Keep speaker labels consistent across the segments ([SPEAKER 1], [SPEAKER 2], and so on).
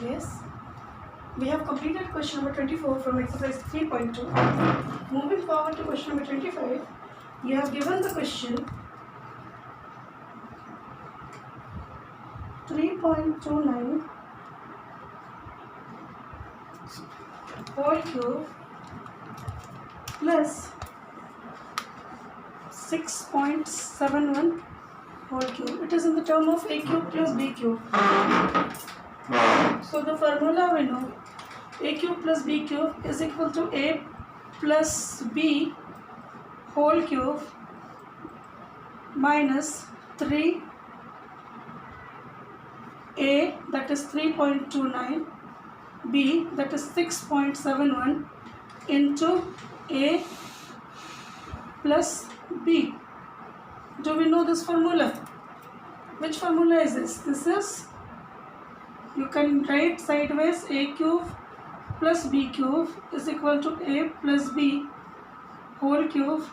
[SPEAKER 1] case. We have completed question number 24 from exercise 3.2. Moving forward to question number 25, you have given the question 3.29 whole cube plus 6.71 whole cube. It is in the term of a cube plus b cube. So the formula we know, a cube plus b cube is equal to a plus b whole cube minus 3a, that is 3.29, b, that is 6.71 into a plus b. Do we know this formula? Which formula is this? This is, you can write sideways, a cube plus b cube is equal to a plus b whole cube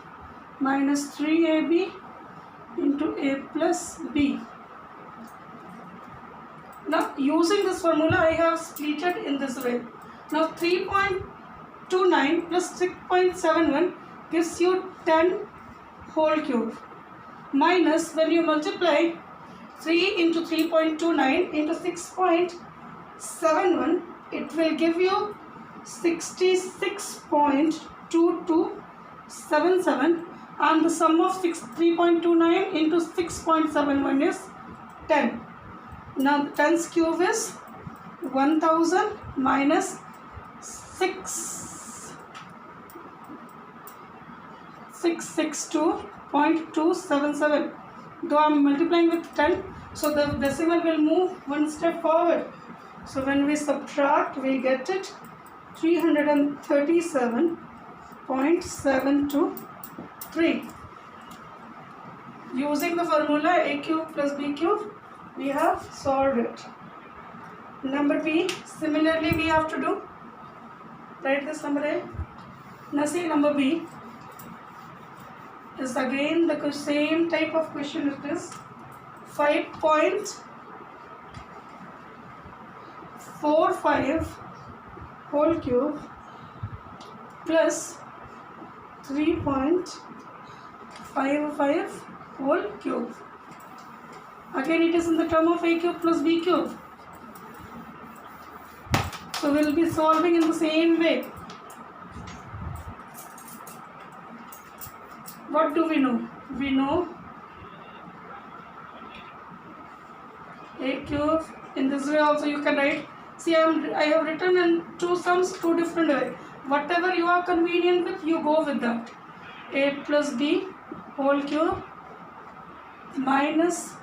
[SPEAKER 1] minus 3ab into a plus b. Now using this formula I have split it in this way. Now 3.29 plus 6.71 gives you 10 whole cube minus, when you multiply 3 into 3.29 into 6.71, it will give you 66.2277, and the sum of 3.29 into 6.71 is 10. Now 10's cube is 1000 minus 662.277. Though I am multiplying with 10, so the decimal will move one step forward. So when we subtract, we get it 337.723. Using the formula a cube plus b cube, we have solved it. Number B, similarly we have to do. Write this number A. Now see, number B is again the same type of question. It is 5.45 whole cube plus 3.55 whole cube. Again it is in the term of a cube plus b cube. So we will be solving in the same way. What do we know? We know a cube. In this way also you can write. See, I have written in two sums, two different ways. Whatever you are convenient with, you go with that. A plus b whole cube minus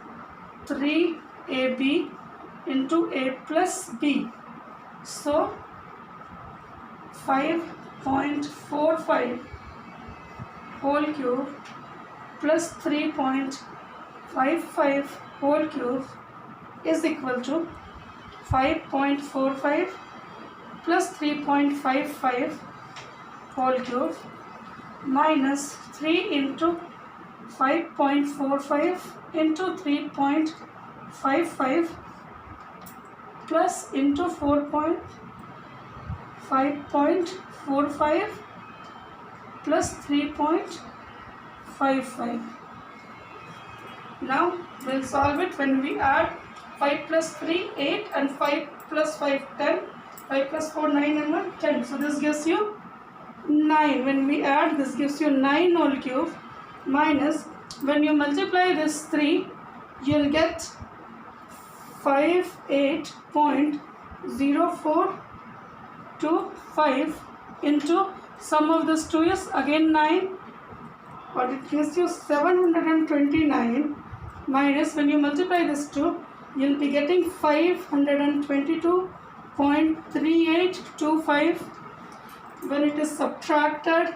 [SPEAKER 1] 3ab into a plus b. So 5.45 whole cube plus 3.55 whole cube is equal to 5.45 plus 3.55 whole cube minus 3 into 5.45 into 3.55 plus into 5.45 plus 3.55. Now we'll solve it when we add 5 plus 3, 8, and 5 plus 5, 10. 5 plus 4, 9, and 1, 10. So this gives you 9. When we add, this gives you 9 whole cube minus, when you multiply this 3, you'll get 58.0425 into sum of this 2 is again 9, but it gives you 729 minus, when you multiply this 2, you'll be getting 522.3825. When it is subtracted,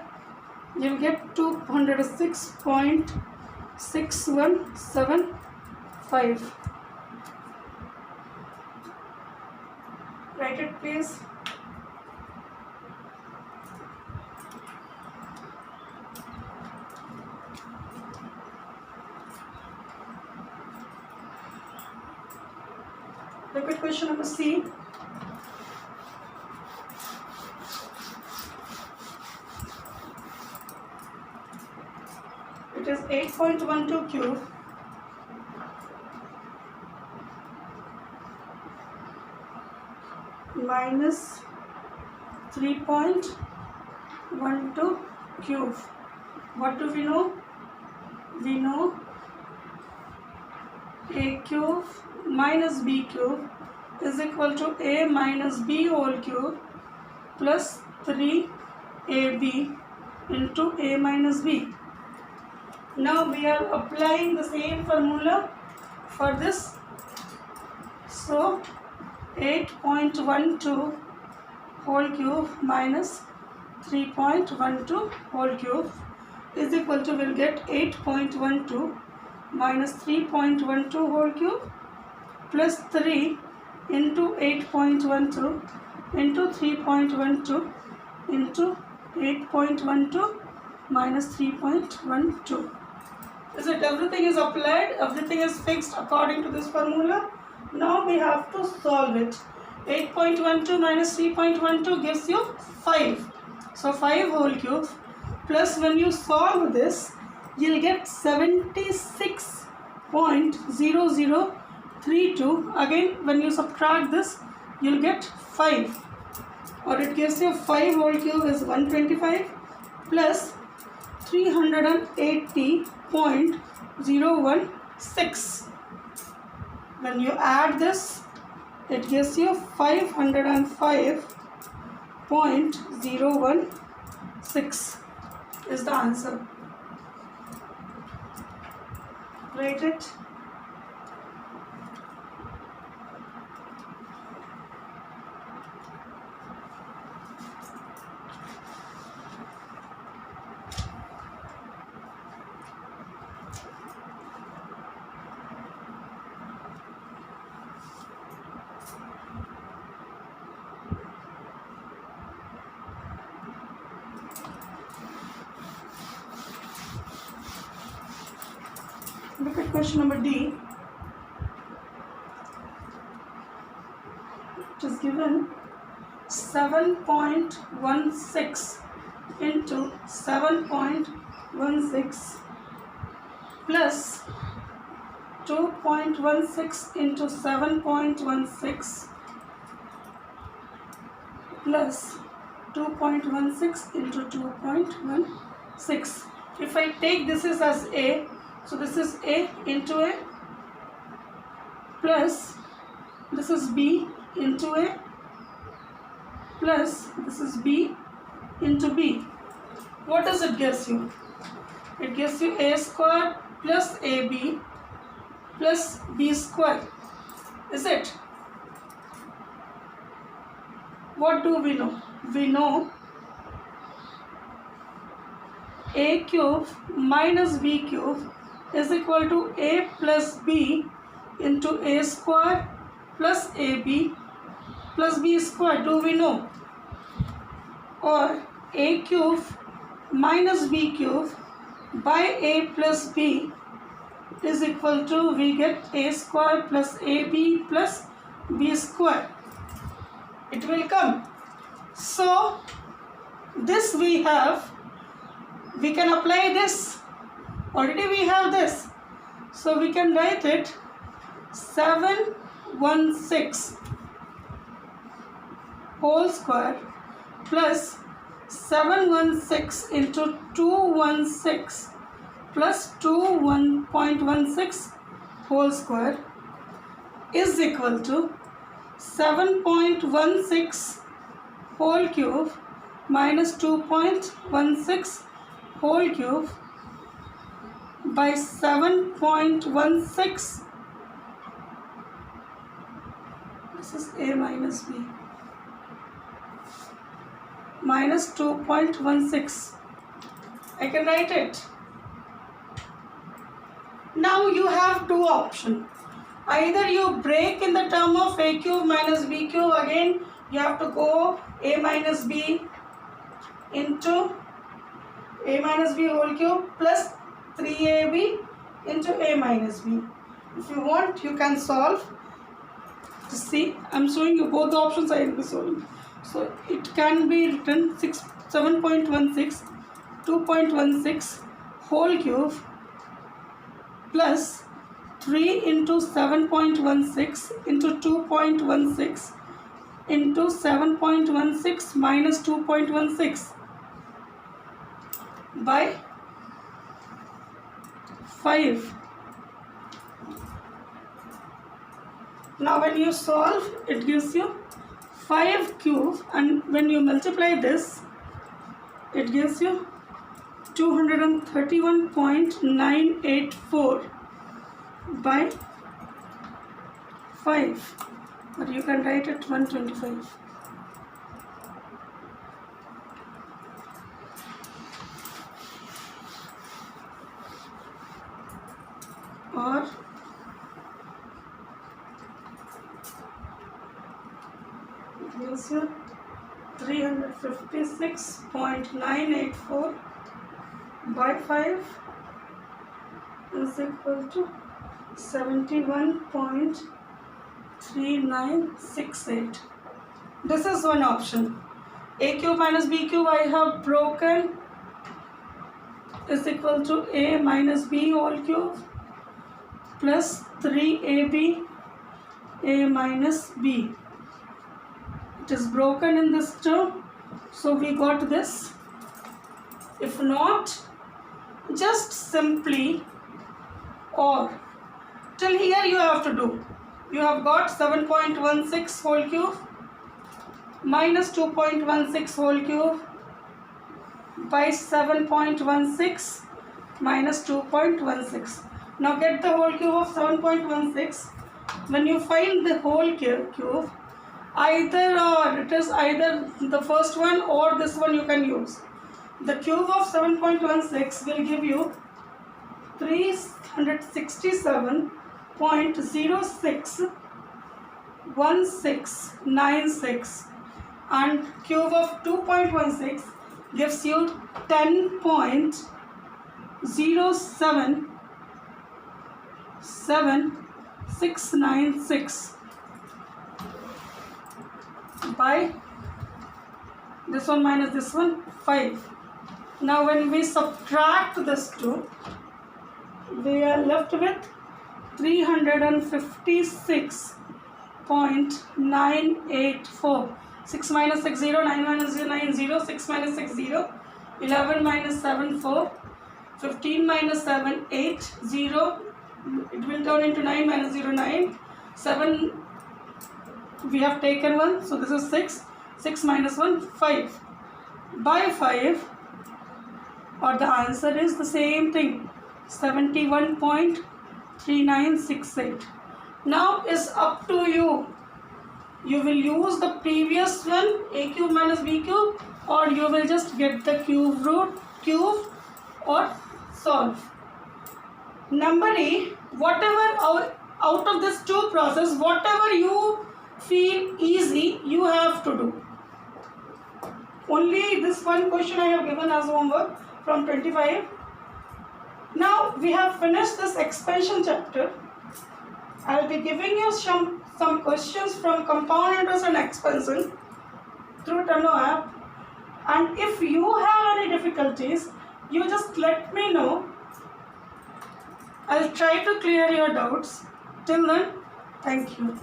[SPEAKER 1] you'll get 206.6175. Write it please. Look at question number C. 8.12 cube minus 3.12 cube. What do we know? We know a cube minus b cube is equal to a minus b whole cube plus 3ab into a minus b. Now we are applying the same formula for this. So 8.12 whole cube minus 3.12 whole cube is equal to, we'll get 8.12 minus 3.12 whole cube plus 3 into 8.12 into 3.12 into 8.12 minus 3.12. Is it everything is applied? Everything is fixed according to this formula. Now we have to solve it. 8.12 minus 3.12 gives you 5. So 5 whole cube plus, when you solve this, you'll get 76.0032. Again, when you subtract this, you'll get 5. Or it gives you 5 whole cube is 125 plus 380.016. When you add this, it gives you 505.016 is the answer. Write it. Look at question number D. It is given 7.16 into 7.16 plus 2.16 into 7.16 plus 2.16 into 2.16. If I take this is as A, so this is A into A plus this is B into A plus this is B into B. What does it gives you? It gives you A square plus AB plus B square. Is it? What do we know? We know A cube minus B cube is equal to A plus B into A square plus AB plus B square. Do we know? Or A cube minus B cube by A plus B is equal to, we get A square plus AB plus B square. It will come. So this we have, we can apply this. Already we have this. So we can write it 716 whole square plus 716 into 216 plus 2.16 whole square is equal to 7.16 whole cube minus 2.16 whole cube by 7.16. This is A minus B minus 2.16. I can write it. Now you have two options. Either you break in the term of A cube minus B cube, again you have to go A minus B into A minus B whole cube plus 3AB into A minus B. If you want, you can solve. See, I am showing you both the options I will be solving. So it can be written 7.16, 2.16 whole cube plus 3 into 7.16 into 2.16 into 7.16 minus 2.16 by 5. Now when you solve, it gives you 5 cube, and when you multiply this, it gives you 231.984 by 5, or you can write it 125. Or it gives you 356.984 by 5 is equal to 71.3968. This is one option. A cube minus b cube I have broken is equal to a minus b whole cube plus 3ab a minus b. It is broken in this term, so we got this. If not, just simply or. Till here you have to do. You have got 7.16 whole cube minus 2.16 whole cube by 7.16 minus 2.16. Now get the whole cube of 7.16. When you find the whole cube, either or, it is either the first one or this one you can use. The cube of 7.16 will give you 367.061696, and cube of 2.16 gives you 10.07796 by this one minus this one 5. Now when we subtract this two, we are left with 356.984. 6 minus 6 0, 9 minus 0 9 0, 6 minus 6 0, 11 minus 7 4, 15 minus 7 8 0. It will turn into 9 minus 0 9, 7 we have taken 1, so this is 6, 6 minus 1 5 by 5, or the answer is the same thing, 71.3968. Now is up to you. You will use the previous one, a cube minus b cube, or you will just get the cube root, or solve. Number E, whatever out of this two process, whatever you feel easy, you have to do. Only this one question I have given as homework from 25. Now we have finished this expansion chapter. I will be giving you some questions from compound interest and expansion through Tano app. And if you have any difficulties, you just let me know. I'll try to clear your doubts. Till then, thank you.